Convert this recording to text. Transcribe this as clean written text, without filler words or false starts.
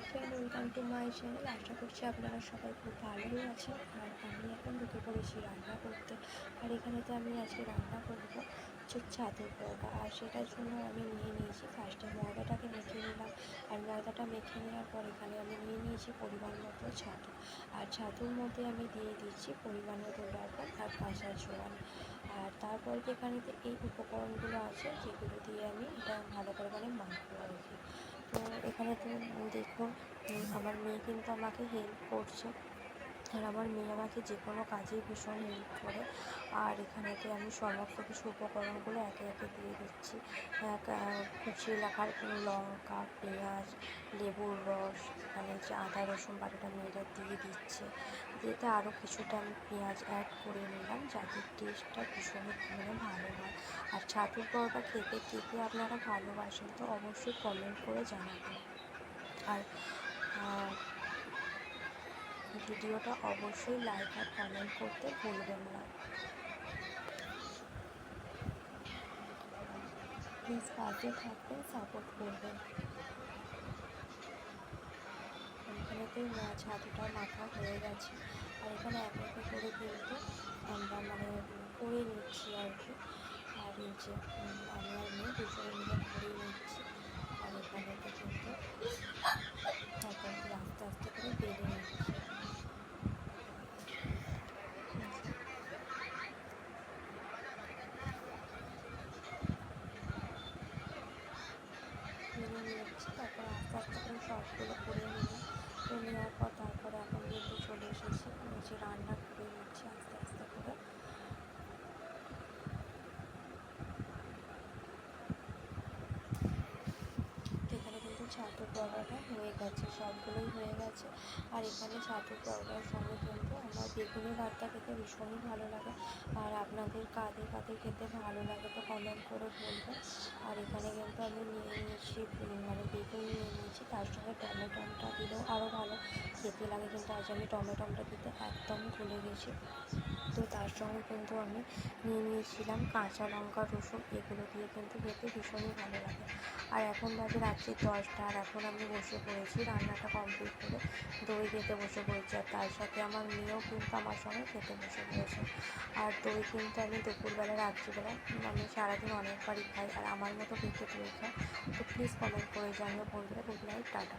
Friend, welcome to my channel. আশা করছি আপনারা সবাই খুব ভালোই আছেন। আর আমি এখন ঢুকে পড়েছি রান্না করতে। আর এখানেতে আমি আজকে রান্না করবো হচ্ছে ছাতুর পরোটা। আর সেটার জন্য আমি নিয়ে নিয়েছি ফার্স্টে ময়দাটাকে মেখে নিলাম। আর ময়দাটা মেখে নেওয়ার পর এখানে আমি নিয়ে নিয়েছি পরিমাণ মতো ছাতু। আর ছাতুর মধ্যে আমি দিয়ে দিচ্ছি পরিমাণ মতো লবণ আর কাঁচা জোয়ান। আর তারপর যেখানেতে এই উপকরণগুলো আছে যেগুলো দিয়ে আমি এটা ভালো করে মাখবো আর কি। তো এখানে তো দেখুন, আমার মেয়ে কিন্তু আমাকে হেল্প করছে। আর আমার মেয়ে আমাকে যে কোনো কাজেই ভীষণ হেল্প করে। আর এখানেতে আমি সমস্ত কিছু উপকরণগুলো একে একে দিয়ে দিচ্ছি। কুচিয়ে রাখার লঙ্কা, পেঁয়াজ, লেবুর রস, এখানে যে আদা রসুন বাটাটা মেয়েরা দিয়ে দিচ্ছে। এতে আরও কিছুটা আমি পেঁয়াজ অ্যাড করে নিলাম যাতে টেস্টটা ভীষণই ভালো হয়। আর ছাতুর পরোটা খেতে কে কে আপনারা ভালোবাসেন তো অবশ্যই কমেন্ট করে জানাবেন। আর ভিডিওটা অবশ্যই লাইক আর কমেন্ট করতে ভুলবেন না। প্লিজ পাশে থাকবেন, সাপোর্ট করবেন। এখানেতে ছাতুটা মাখা হয়ে গেছে। আর এখানে এক একে করে কিন্তু আমরা করে নিচ্ছি আর কি। আর এই যে আমি আর মেয়ে দুজনে মিলে করে নিচ্ছি। আর এখানেতে কিন্তু তারপর আস্তে আস্তে করে বেড়ে নিচ্ছি। মেনে নিচ্ছি, তারপর আস্তে আস্তে করে সবগুলো করে নিলাম। করে নেওয়ার পর তারপরে এখন কিন্তু চলে এসেছি নিচে রান্না করে নিচ্ছি আস্তে আস্তে করে। এখানে কিন্তু ছাতুর পরোটা হয়ে গেছে, সবগুলোই হয়ে গেছে। আর এখানে ছাতুর পরোটার সঙ্গে কিন্তু আমার বেগুনি ভর্তা খেতে ভীষণই ভালো লাগে। আর আপনাদের কাদের কাদের খেতে ভালো লাগে তো কমেন্ট করে বলবেন। আর এখানে কিন্তু আমি নিয়ে নিয়েছি বেগুন নিয়ে নিয়েছি, তার সঙ্গে টমেটোটা দিলেও আরও ভালো খেতে লাগে, কিন্তু আজ আমি টমেটোটা দিতে একদম ভুলে গেছি। তো তার সঙ্গে কিন্তু আমি নিয়ে নিয়েছিলাম কাঁচা লঙ্কা, রসুন, এগুলো দিয়ে কিন্তু খেতে ভীষণই ভালো লাগে। আর এখন বাজে রাত্রি 10টা। আর এখন আমি বসে পড়েছি রান্নাটা কমপ্লিট করে দই খেতে বসে পড়েছি। আর তার সাথে আমার মেয়েও কিন্তু আমার সঙ্গে খেতে বসে পড়েছে। আর দই কিন্তু আমি দুপুরবেলা, রাত্রিবেলা আমি সারাদিন অনেকবারই খাই। আর আমার মতো কে কে দই খায় তো প্লিজ কমেন্ট করে জানিও বন্ধুরা। Good night, tata.